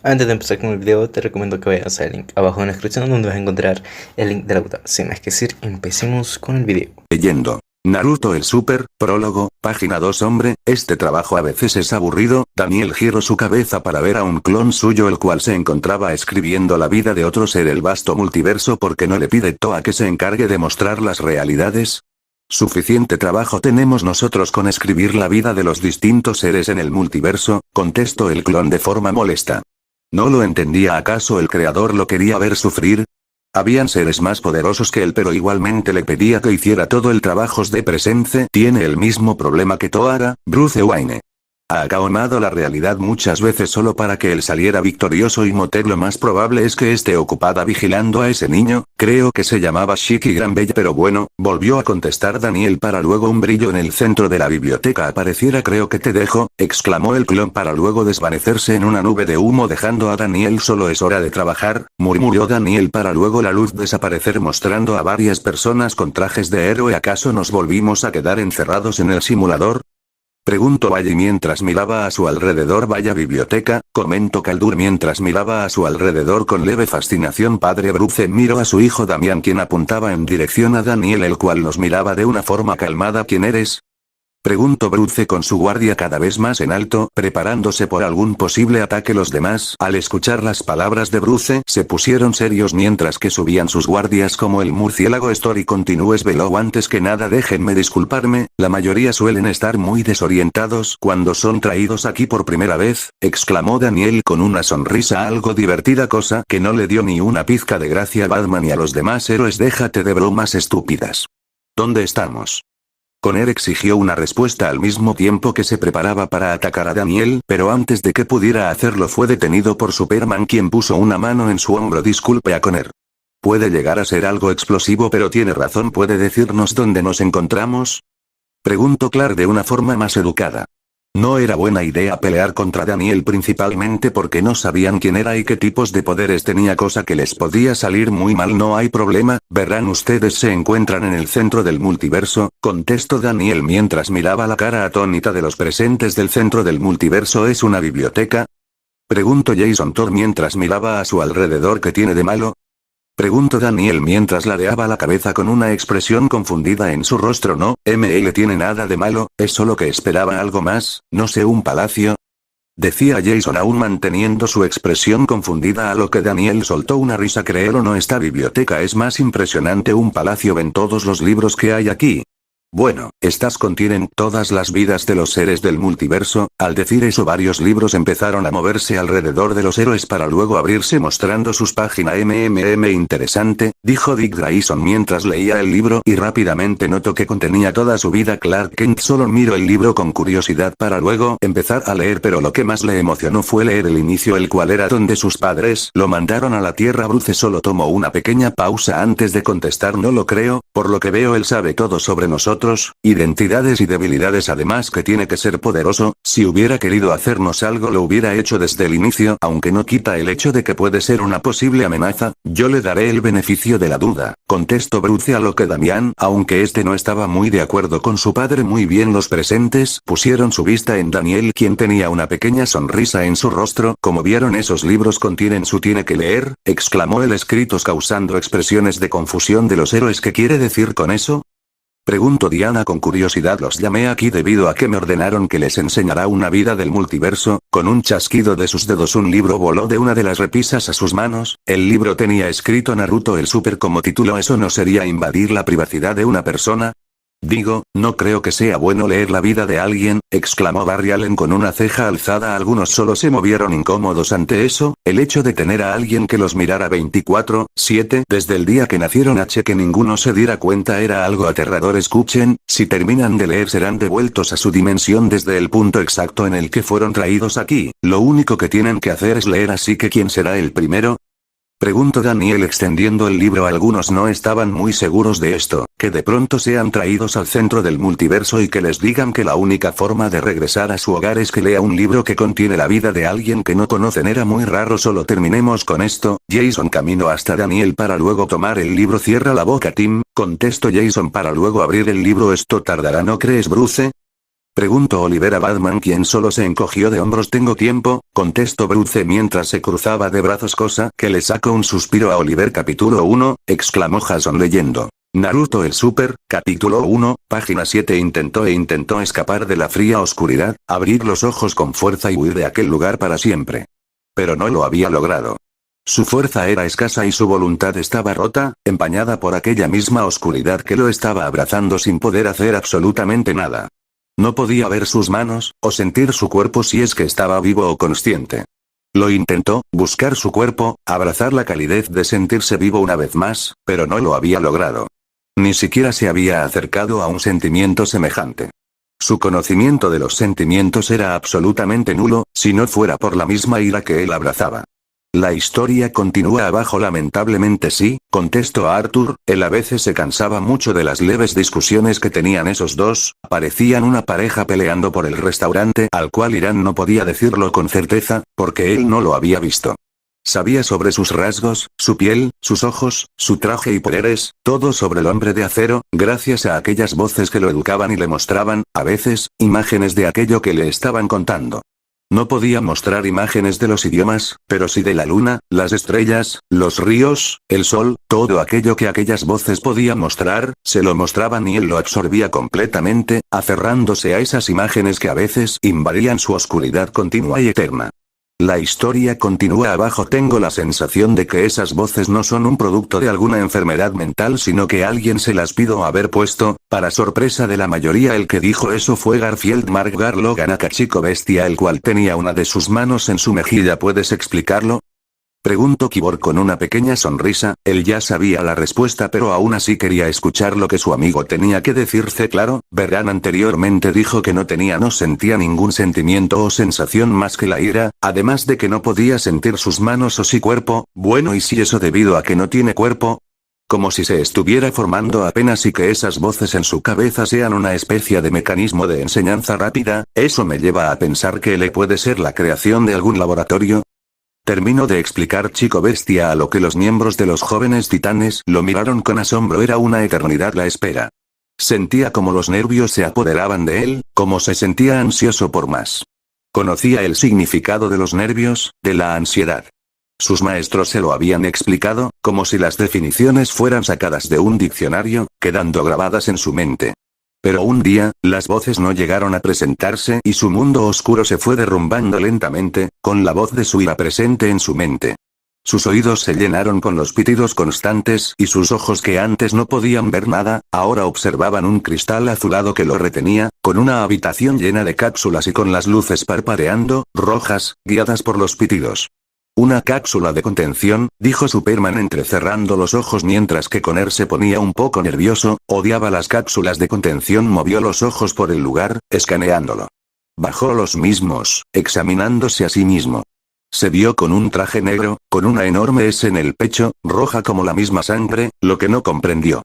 Antes de empezar con el video, te recomiendo que vayas al link abajo en la descripción donde vas a encontrar el link del autor. Sin más que decir, empecemos con el video. Leyendo. Naruto el Super, prólogo, página 2. Hombre, este trabajo a veces es aburrido. Daniel giró su cabeza para ver a un clon suyo el cual se encontraba escribiendo la vida de otro ser el vasto multiverso porque no le pide Toa que se encargue de mostrar las realidades. Suficiente trabajo tenemos nosotros con escribir la vida de los distintos seres en el multiverso, contestó el clon de forma molesta. ¿No lo entendía acaso el creador lo quería ver sufrir? Habían seres más poderosos que él pero igualmente le pedía que hiciera todo el trabajo de presente. Tiene el mismo problema que Toara, Bruce Wayne. Ha acahomado la realidad muchas veces solo para que él saliera victorioso y Motek lo más probable es que esté ocupada vigilando a ese niño, creo que se llamaba Shiki Gran Bella pero bueno, volvió a contestar Daniel para luego un brillo en el centro de la biblioteca apareciera creo que te dejo, exclamó el clon para luego desvanecerse en una nube de humo dejando a Daniel solo es hora de trabajar, murmuró Daniel para luego la luz desaparecer mostrando a varias personas con trajes de héroe ¿acaso nos volvimos a quedar encerrados en el simulador? Preguntó Valle mientras miraba a su alrededor vaya biblioteca, comentó Kaldur mientras miraba a su alrededor con leve fascinación padre Bruce miró a su hijo Damián quien apuntaba en dirección a Daniel el cual los miraba de una forma calmada ¿quién eres? Preguntó Bruce con su guardia cada vez más en alto, preparándose por algún posible ataque los demás al escuchar las palabras de Bruce se pusieron serios mientras que subían sus guardias como el murciélago Story continúes velo antes que nada déjenme disculparme, la mayoría suelen estar muy desorientados cuando son traídos aquí por primera vez, exclamó Daniel con una sonrisa algo divertida cosa que no le dio ni una pizca de gracia a Batman y a los demás héroes déjate de bromas estúpidas. ¿Dónde estamos? Connor exigió una respuesta al mismo tiempo que se preparaba para atacar a Daniel, pero antes de que pudiera hacerlo fue detenido por Superman quien puso una mano en su hombro disculpe a Connor. Puede llegar a ser algo explosivo pero tiene razón ¿puede decirnos dónde nos encontramos? Preguntó Clark de una forma más educada. No era buena idea pelear contra Daniel principalmente porque no sabían quién era y qué tipos de poderes tenía cosa que les podía salir muy mal no hay problema, verán ustedes se encuentran en el centro del multiverso, contestó Daniel mientras miraba la cara atónita de los presentes del centro del multiverso ¿es una biblioteca? Preguntó Jason Todd mientras miraba a su alrededor ¿qué tiene de malo? Preguntó Daniel mientras ladeaba la cabeza con una expresión confundida en su rostro no, ML tiene nada de malo, es solo que esperaba algo más, no sé un palacio. Decía Jason aún manteniendo su expresión confundida a lo que Daniel soltó una risa creer o no esta biblioteca es más impresionante un palacio ven todos los libros que hay aquí. Bueno, estas contienen todas las vidas de los seres del multiverso, al decir eso varios libros empezaron a moverse alrededor de los héroes para luego abrirse mostrando sus páginas interesante, dijo Dick Grayson mientras leía el libro y rápidamente notó que contenía toda su vida Clark Kent solo miró el libro con curiosidad para luego empezar a leer pero lo que más le emocionó fue leer el inicio el cual era donde sus padres lo mandaron a la Tierra Bruce solo tomó una pequeña pausa antes de contestar no lo creo, por lo que veo él sabe todo sobre nosotros. Identidades y debilidades además que tiene que ser poderoso, si hubiera querido hacernos algo lo hubiera hecho desde el inicio aunque no quita el hecho de que puede ser una posible amenaza, yo le daré el beneficio de la duda, contestó Bruce a lo que Damián, aunque este no estaba muy de acuerdo con su padre muy bien los presentes pusieron su vista en Daniel quien tenía una pequeña sonrisa en su rostro como vieron esos libros contienen su tiene que leer, exclamó el escritos causando expresiones de confusión de los héroes ¿qué quiere decir con eso? Preguntó Diana con curiosidad los llamé aquí debido a que me ordenaron que les enseñará una vida del multiverso, con un chasquido de sus dedos un libro voló de una de las repisas a sus manos, el libro tenía escrito Naruto el Super como título ¿eso no sería invadir la privacidad de una persona? Digo, no creo que sea bueno leer la vida de alguien, exclamó Barry Allen con una ceja alzada algunos solo se movieron incómodos ante eso, el hecho de tener a alguien que los mirara 24/7 desde el día que nacieron que ninguno se diera cuenta era algo aterrador escuchen, si terminan de leer serán devueltos a su dimensión desde el punto exacto en el que fueron traídos aquí, lo único que tienen que hacer es leer así que ¿quién será el primero? Preguntó Daniel extendiendo el libro algunos no estaban muy seguros de esto, que de pronto sean traídos al centro del multiverso y que les digan que la única forma de regresar a su hogar es que lea un libro que contiene la vida de alguien que no conocen era muy raro solo terminemos con esto, Jason caminó hasta Daniel para luego tomar el libro cierra la boca Tim, contestó Jason para luego abrir el libro esto tardará ¿no crees Bruce? Preguntó Oliver a Batman, quien solo se encogió de hombros. Tengo tiempo, contestó Bruce mientras se cruzaba de brazos, cosa que le sacó un suspiro a Oliver. Capítulo 1, exclamó Jason leyendo. Naruto el Super, capítulo 1, página 7. Intentó escapar de la fría oscuridad, abrir los ojos con fuerza y huir de aquel lugar para siempre. Pero no lo había logrado. Su fuerza era escasa y su voluntad estaba rota, empañada por aquella misma oscuridad que lo estaba abrazando sin poder hacer absolutamente nada. No podía ver sus manos, o sentir su cuerpo si es que estaba vivo o consciente. Lo intentó, buscar su cuerpo, abrazar la calidez de sentirse vivo una vez más, pero no lo había logrado. Ni siquiera se había acercado a un sentimiento semejante. Su conocimiento de los sentimientos era absolutamente nulo, si no fuera por la misma ira que él abrazaba. La historia continúa abajo. Lamentablemente sí, contestó Arthur. Él a veces se cansaba mucho de las leves discusiones que tenían esos dos, parecían una pareja peleando por el restaurante al cual Irán no podía decirlo con certeza, porque él no lo había visto. Sabía sobre sus rasgos, su piel, sus ojos, su traje y poderes, todo sobre el hombre de acero, gracias a aquellas voces que lo educaban y le mostraban, a veces, imágenes de aquello que le estaban contando. No podía mostrar imágenes de los idiomas, pero sí de la luna, las estrellas, los ríos, el sol, todo aquello que aquellas voces podían mostrar, se lo mostraban y él lo absorbía completamente, aferrándose a esas imágenes que a veces invadían su oscuridad continua y eterna. La historia continúa abajo. Tengo la sensación de que esas voces no son un producto de alguna enfermedad mental, sino que alguien se las pidió haber puesto. Para sorpresa de la mayoría, el que dijo eso fue Garfield Mark Logan, aka Chico Bestia, el cual tenía una de sus manos en su mejilla. ¿Puedes explicarlo?, preguntó Kibor con una pequeña sonrisa. Él ya sabía la respuesta, pero aún así quería escuchar lo que su amigo tenía que decirse. Claro, verán, anteriormente dijo que no sentía ningún sentimiento o sensación más que la ira, además de que no podía sentir sus manos o su cuerpo. Bueno, ¿y si eso debido a que no tiene cuerpo? Como si se estuviera formando apenas y que esas voces en su cabeza sean una especie de mecanismo de enseñanza rápida. Eso me lleva a pensar que él puede ser la creación de algún laboratorio. Terminó de explicar Chico Bestia, a lo que los miembros de los jóvenes titanes lo miraron con asombro. Era una eternidad la espera. Sentía como los nervios se apoderaban de él, como se sentía ansioso por más. Conocía el significado de los nervios, de la ansiedad. Sus maestros se lo habían explicado, como si las definiciones fueran sacadas de un diccionario, quedando grabadas en su mente. Pero un día, las voces no llegaron a presentarse y su mundo oscuro se fue derrumbando lentamente, con la voz de su ira presente en su mente. Sus oídos se llenaron con los pitidos constantes y sus ojos, que antes no podían ver nada, ahora observaban un cristal azulado que lo retenía, con una habitación llena de cápsulas y con las luces parpadeando, rojas, guiadas por los pitidos. Una cápsula de contención, dijo Superman entrecerrando los ojos mientras que Connor se ponía un poco nervioso. Odiaba las cápsulas de contención. Movió los ojos por el lugar, escaneándolo. Bajó los mismos, examinándose a sí mismo. Se vio con un traje negro, con una enorme S en el pecho, roja como la misma sangre. Lo que no comprendió.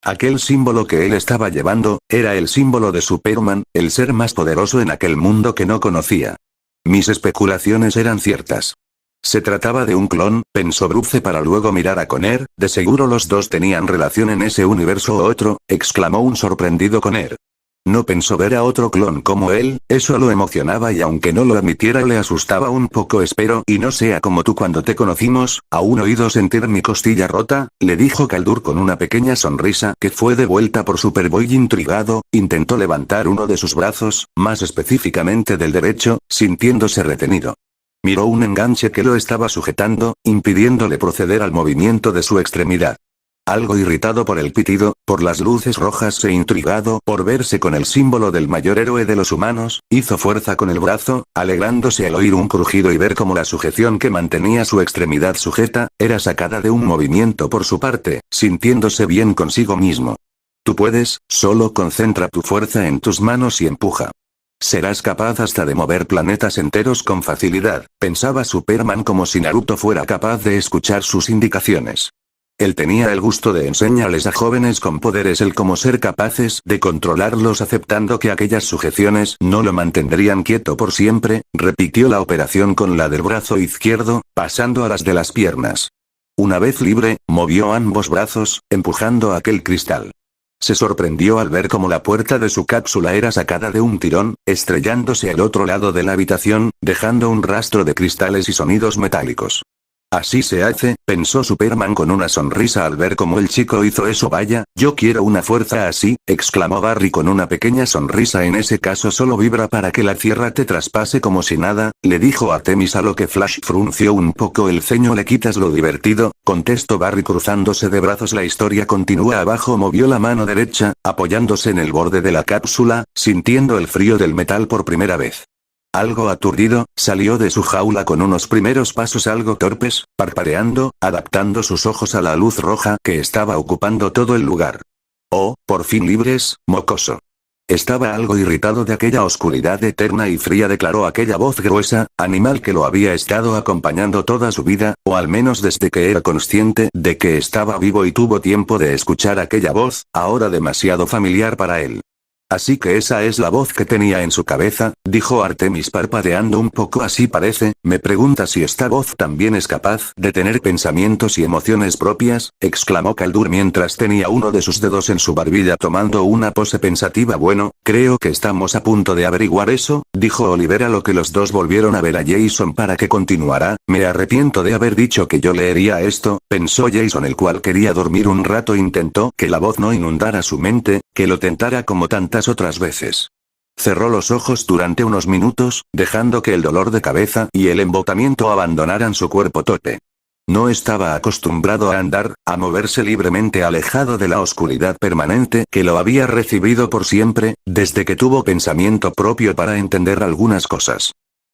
Aquel símbolo que él estaba llevando, era el símbolo de Superman, el ser más poderoso en aquel mundo que no conocía. Mis especulaciones eran ciertas. Se trataba de un clon, pensó Bruce para luego mirar a Connor. De seguro los dos tenían relación en ese universo o otro, exclamó un sorprendido Connor. No pensó ver a otro clon como él, eso lo emocionaba y aunque no lo admitiera le asustaba un poco. Espero y no sea como tú cuando te conocimos. ¿Aún oído sentir mi costilla rota?, le dijo Kaldur con una pequeña sonrisa que fue devuelta por Superboy intrigado. Intentó levantar uno de sus brazos, más específicamente del derecho, sintiéndose retenido. Miró un enganche que lo estaba sujetando, impidiéndole proceder al movimiento de su extremidad. Algo irritado por el pitido, por las luces rojas e intrigado por verse con el símbolo del mayor héroe de los humanos, hizo fuerza con el brazo, alegrándose al oír un crujido y ver cómo la sujeción que mantenía su extremidad sujeta, era sacada de un movimiento por su parte, sintiéndose bien consigo mismo. Tú puedes, solo concentra tu fuerza en tus manos y empuja. Serás capaz hasta de mover planetas enteros con facilidad, pensaba Superman, como si Naruto fuera capaz de escuchar sus indicaciones. Él tenía el gusto de enseñarles a jóvenes con poderes el cómo ser capaces de controlarlos, aceptando que aquellas sujeciones no lo mantendrían quieto por siempre. Repitió la operación con la del brazo izquierdo, pasando a las de las piernas. Una vez libre, movió ambos brazos, empujando aquel cristal. Se sorprendió al ver cómo la puerta de su cápsula era sacada de un tirón, estrellándose al otro lado de la habitación, dejando un rastro de cristales y sonidos metálicos. Así se hace, pensó Superman con una sonrisa al ver cómo el chico hizo eso. Vaya, yo quiero una fuerza así, exclamó Barry con una pequeña sonrisa. En ese caso solo vibra para que la tierra te traspase como si nada, le dijo Artemis, a lo que Flash frunció un poco el ceño. ¿Le quitas lo divertido?, contestó Barry cruzándose de brazos. La historia continúa abajo. Movió la mano derecha, apoyándose en el borde de la cápsula, sintiendo el frío del metal por primera vez. Algo aturdido, salió de su jaula con unos primeros pasos algo torpes, parpadeando, adaptando sus ojos a la luz roja que estaba ocupando todo el lugar. Oh, por fin libres, mocoso. Estaba algo irritado de aquella oscuridad eterna y fría, declaró aquella voz gruesa, animal que lo había estado acompañando toda su vida, o al menos desde que era consciente de que estaba vivo y tuvo tiempo de escuchar aquella voz, ahora demasiado familiar para él. Así que esa es la voz que tenía en su cabeza, dijo Artemis parpadeando un poco. Así parece. Me pregunta si esta voz también es capaz de tener pensamientos y emociones propias, exclamó Kaldur mientras tenía uno de sus dedos en su barbilla tomando una pose pensativa. Bueno, creo que estamos a punto de averiguar eso, dijo Oliver, a lo que los dos volvieron a ver a Jason para que continuara. Me arrepiento de haber dicho que yo leería esto, pensó Jason, el cual quería dormir un rato. Intentó que la voz no inundara su mente, que lo tentara como tantas otras veces. Cerró los ojos durante unos minutos, dejando que el dolor de cabeza y el embotamiento abandonaran su cuerpo torpe. No estaba acostumbrado a andar, a moverse libremente, alejado de la oscuridad permanente que lo había recibido por siempre, desde que tuvo pensamiento propio para entender algunas cosas.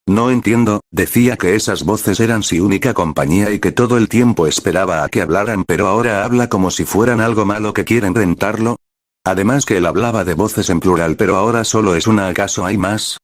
No entiendo, decía que esas voces eran su única compañía y que todo el tiempo esperaba a que hablaran, pero ahora habla como si fueran algo malo que quieren rentarlo. Además que él hablaba de voces en plural, pero ahora solo es una. ¿Acaso hay más?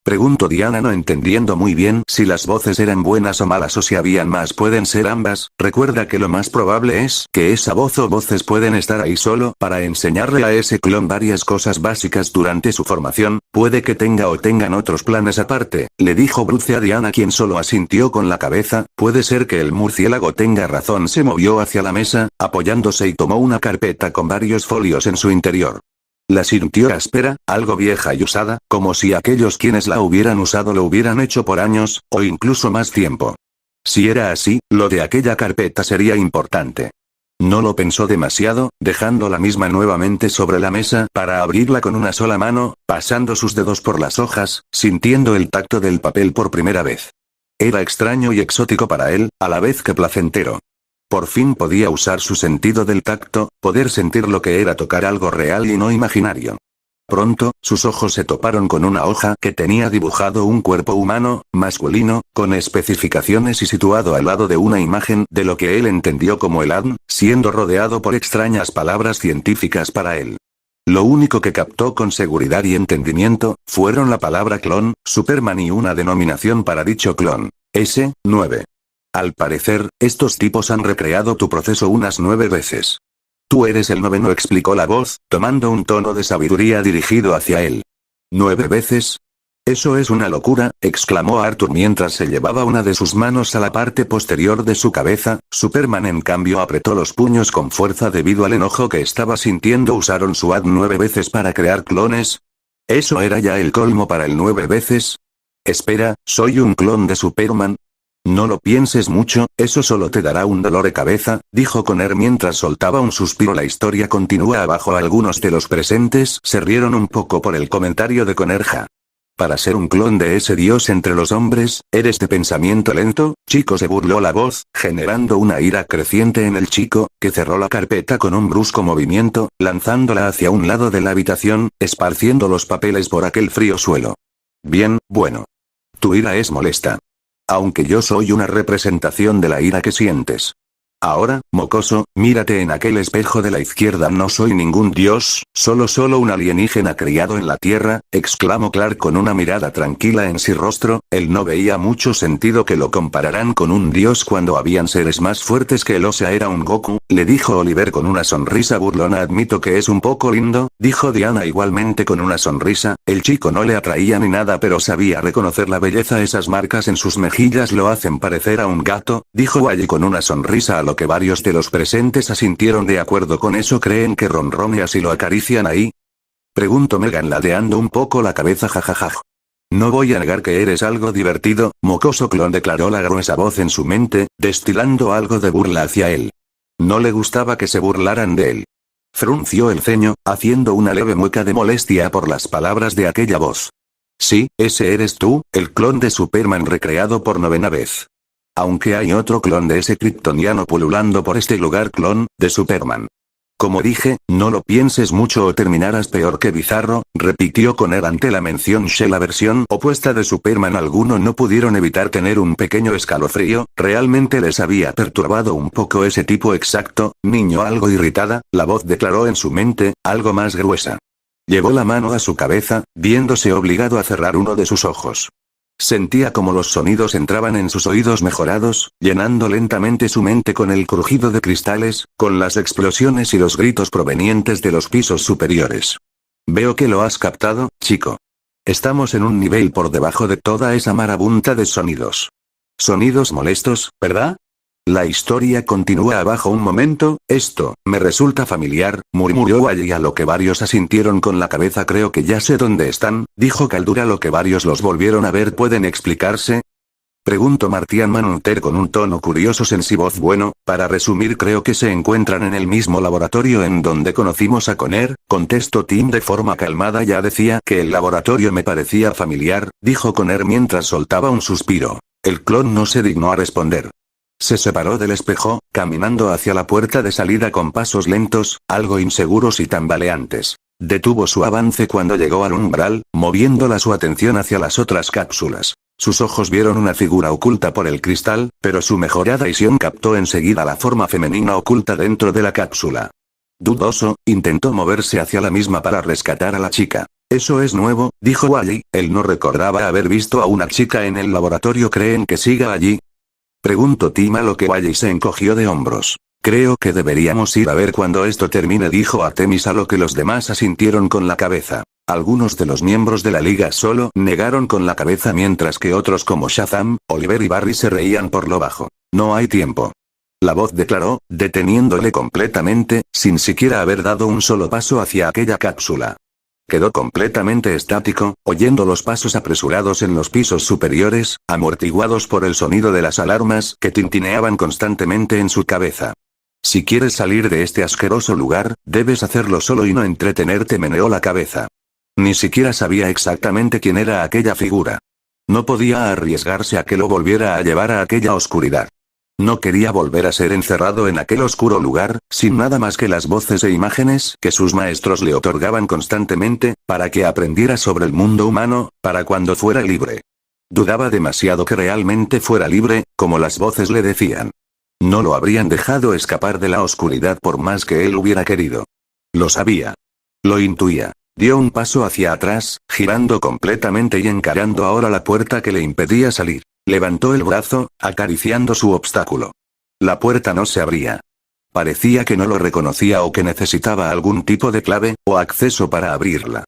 Preguntó Diana, no entendiendo muy bien si las voces eran buenas o malas o si habían más. Pueden ser ambas. Recuerda que lo más probable es que esa voz o voces pueden estar ahí solo para enseñarle a ese clon varias cosas básicas durante su formación. Puede que tenga o tengan otros planes aparte, le dijo Bruce a Diana, quien solo asintió con la cabeza. Puede ser que el murciélago tenga razón. Se movió hacia la mesa, apoyándose, y tomó una carpeta con varios folios en su interior. La sintió áspera, algo vieja y usada, como si aquellos quienes la hubieran usado lo hubieran hecho por años, o incluso más tiempo. Si era así, lo de aquella carpeta sería importante. No lo pensó demasiado, dejando la misma nuevamente sobre la mesa para abrirla con una sola mano, pasando sus dedos por las hojas, sintiendo el tacto del papel por primera vez. Era extraño y exótico para él, a la vez que placentero. Por fin podía usar su sentido del tacto, poder sentir lo que era tocar algo real y no imaginario. Pronto, sus ojos se toparon con una hoja que tenía dibujado un cuerpo humano, masculino, con especificaciones y situado al lado de una imagen de lo que él entendió como el ADN, siendo rodeado por extrañas palabras científicas para él. Lo único que captó con seguridad y entendimiento fueron la palabra clon, Superman y una denominación para dicho clon: S9. Al parecer, estos tipos han recreado tu proceso unas 9 veces. Tú eres el noveno, explicó la voz, tomando un tono de sabiduría dirigido hacia él. ¿9 veces? Eso es una locura, exclamó Arthur mientras se llevaba una de sus manos a la parte posterior de su cabeza. Superman en cambio apretó los puños con fuerza debido al enojo que estaba sintiendo. ¿Usaron su ADN 9 veces para crear clones? ¿Eso era ya el colmo para el 9 veces? Espera, ¿soy un clon de Superman? No lo pienses mucho, eso solo te dará un dolor de cabeza, dijo Connor mientras soltaba un suspiro. La historia continúa abajo. Algunos de los presentes se rieron un poco por el comentario de Connor. Para ser un clon de ese dios entre los hombres, ¿eres de pensamiento lento, chico?, se burló la voz, generando una ira creciente en el chico, que cerró la carpeta con un brusco movimiento, lanzándola hacia un lado de la habitación, esparciendo los papeles por aquel frío suelo. Bien, bueno. Tu ira es molesta. Aunque yo soy una representación de la ira que sientes. Ahora, mocoso, mírate en aquel espejo de la izquierda. No soy ningún dios, solo un alienígena criado en la Tierra, exclamó Clark con una mirada tranquila en su rostro. Él no veía mucho sentido que lo compararan con un dios cuando habían seres más fuertes que él. O sea, era un Goku, le dijo Oliver con una sonrisa burlona. Admito que es un poco lindo, dijo Diana igualmente con una sonrisa. El chico no le atraía ni nada, pero sabía reconocer la belleza. Esas marcas en sus mejillas lo hacen parecer a un gato, dijo Wally con una sonrisa, a lo que varios de los presentes asintieron de acuerdo con eso. ¿Creen que ronronea si lo acarician ahí? Preguntó Megan ladeando un poco la cabeza. Jajajaj. No voy a negar que eres algo divertido, mocoso clon, declaró la gruesa voz en su mente, destilando algo de burla hacia él. No le gustaba que se burlaran de él. Frunció el ceño, haciendo una leve mueca de molestia por las palabras de aquella voz. Sí, ese eres tú, el clon de Superman recreado por 9ª vez. Aunque hay otro clon de ese kryptoniano pululando por este lugar, clon de Superman. Como dije, no lo pienses mucho o terminarás peor que Bizarro, repitió Connor ante la mención de la versión opuesta de Superman. Algunos no pudieron evitar tener un pequeño escalofrío, realmente les había perturbado un poco ese tipo exacto, niño. Algo irritada, la voz declaró en su mente, algo más gruesa. Llevó la mano a su cabeza, viéndose obligado a cerrar uno de sus ojos. Sentía como los sonidos entraban en sus oídos mejorados, llenando lentamente su mente con el crujido de cristales, con las explosiones y los gritos provenientes de los pisos superiores. Veo que lo has captado, chico. Estamos en un nivel por debajo de toda esa marabunta de sonidos. Sonidos molestos, ¿verdad? La historia continúa abajo. Un momento, esto me resulta familiar, murmuró allí, a lo que varios asintieron con la cabeza. Creo que ya sé dónde están, dijo Caldura, lo que varios los volvieron a ver. ¿Pueden explicarse? Preguntó Martian Manhunter con un tono curioso en su voz. Bueno, para resumir, creo que se encuentran en el mismo laboratorio en donde conocimos a Connor, contestó Tim de forma calmada. Ya decía que el laboratorio me parecía familiar, dijo Connor mientras soltaba un suspiro. El clon no se dignó a responder. Se separó del espejo, caminando hacia la puerta de salida con pasos lentos, algo inseguros y tambaleantes. Detuvo su avance cuando llegó al umbral, moviéndola su atención hacia las otras cápsulas. Sus ojos vieron una figura oculta por el cristal, pero su mejorada visión captó enseguida la forma femenina oculta dentro de la cápsula. Dudoso, intentó moverse hacia la misma para rescatar a la chica. Eso es nuevo, dijo Wally, él no recordaba haber visto a una chica en el laboratorio. ¿Creen que siga allí? Preguntó Tim, a lo que Wally se encogió de hombros. Creo que deberíamos ir a ver cuando esto termine, dijo Artemis, a lo que los demás asintieron con la cabeza. Algunos de los miembros de la liga solo negaron con la cabeza, mientras que otros como Shazam, Oliver y Barry se reían por lo bajo. No hay tiempo. La voz declaró, deteniéndole completamente, sin siquiera haber dado un solo paso hacia aquella cápsula. Quedó completamente estático, oyendo los pasos apresurados en los pisos superiores, amortiguados por el sonido de las alarmas que tintineaban constantemente en su cabeza. Si quieres salir de este asqueroso lugar, debes hacerlo solo y no entretenerte, meneó la cabeza. Ni siquiera sabía exactamente quién era aquella figura. No podía arriesgarse a que lo volviera a llevar a aquella oscuridad. No quería volver a ser encerrado en aquel oscuro lugar, sin nada más que las voces e imágenes que sus maestros le otorgaban constantemente, para que aprendiera sobre el mundo humano, para cuando fuera libre. Dudaba demasiado que realmente fuera libre, como las voces le decían. No lo habrían dejado escapar de la oscuridad por más que él hubiera querido. Lo sabía. Lo intuía. Dio un paso hacia atrás, girando completamente y encarando ahora la puerta que le impedía salir. Levantó el brazo, acariciando su obstáculo. La puerta no se abría. Parecía que no lo reconocía o que necesitaba algún tipo de clave o acceso para abrirla.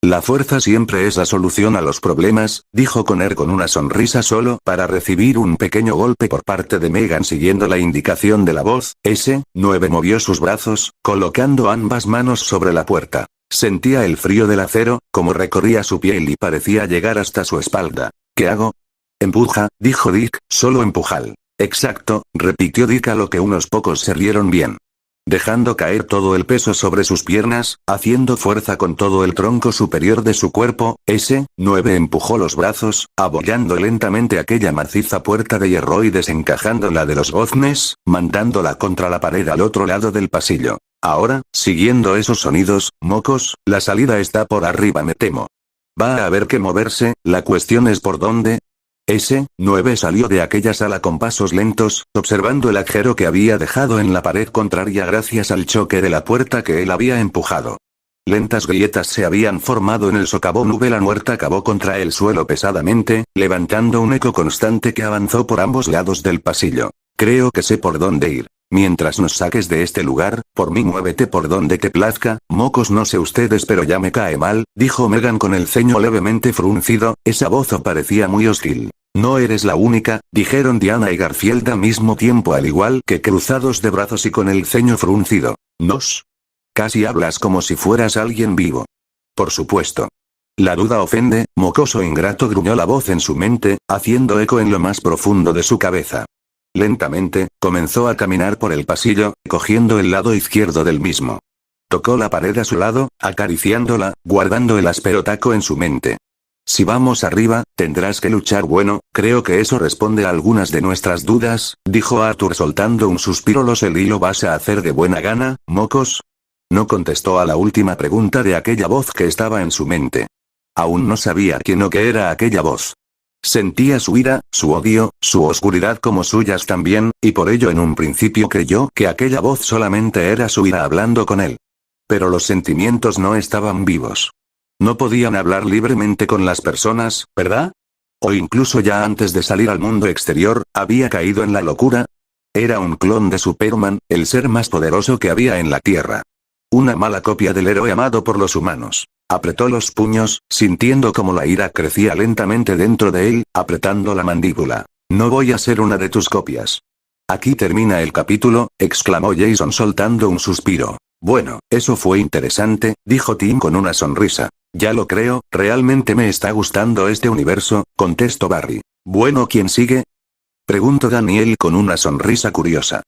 La fuerza siempre es la solución a los problemas, dijo Connor con una sonrisa, solo para recibir un pequeño golpe por parte de Megan siguiendo la indicación de la voz. S9 movió sus brazos, colocando ambas manos sobre la puerta. Sentía el frío del acero, como recorría su piel y parecía llegar hasta su espalda. ¿Qué hago? Empuja, dijo Dick, solo empujal. Exacto, repitió Dick, a lo que unos pocos se rieron bien. Dejando caer todo el peso sobre sus piernas, haciendo fuerza con todo el tronco superior de su cuerpo, S9 empujó los brazos, abollando lentamente aquella maciza puerta de hierro y desencajándola de los goznes, mandándola contra la pared al otro lado del pasillo. Ahora, siguiendo esos sonidos, mocos, la salida está por arriba, me temo. Va a haber que moverse, la cuestión es por dónde. S9 salió de aquella sala con pasos lentos, observando el agujero que había dejado en la pared contraria gracias al choque de la puerta que él había empujado. Lentas grietas se habían formado en el socavón. La muerta cavó contra el suelo pesadamente, levantando un eco constante que avanzó por ambos lados del pasillo. Creo que sé por dónde ir. Mientras nos saques de este lugar, por mí muévete por donde te plazca, mocos, no sé ustedes pero ya me cae mal, dijo Megan con el ceño levemente fruncido, esa voz parecía muy hostil. No eres la única, dijeron Diana y Garfield al mismo tiempo, al igual que cruzados de brazos y con el ceño fruncido. ¿Nos? Casi hablas como si fueras alguien vivo. Por supuesto. La duda ofende, mocoso ingrato, gruñó la voz en su mente, haciendo eco en lo más profundo de su cabeza. Lentamente, comenzó a caminar por el pasillo, cogiendo el lado izquierdo del mismo. Tocó la pared a su lado, acariciándola, guardando el áspero taco en su mente. Si vamos arriba, tendrás que luchar. Bueno, creo que eso responde a algunas de nuestras dudas, dijo Arthur soltando un suspiro. ¿Lo vas a hacer de buena gana, mocos? No contestó a la última pregunta de aquella voz que estaba en su mente. Aún no sabía quién o qué era aquella voz. Sentía su ira, su odio, su oscuridad como suyas también, y por ello en un principio creyó que aquella voz solamente era su ira hablando con él. Pero los sentimientos no estaban vivos. No podían hablar libremente con las personas, ¿verdad? O incluso ya antes de salir al mundo exterior, había caído en la locura. Era un clon de Superman, el ser más poderoso que había en la Tierra. Una mala copia del héroe amado por los humanos. Apretó los puños, sintiendo como la ira crecía lentamente dentro de él, apretando la mandíbula. No voy a ser una de tus copias. Aquí termina el capítulo, exclamó Jason soltando un suspiro. Bueno, eso fue interesante, dijo Tim con una sonrisa. Ya lo creo, realmente me está gustando este universo, contestó Barry. Bueno, ¿quién sigue? Preguntó Daniel con una sonrisa curiosa.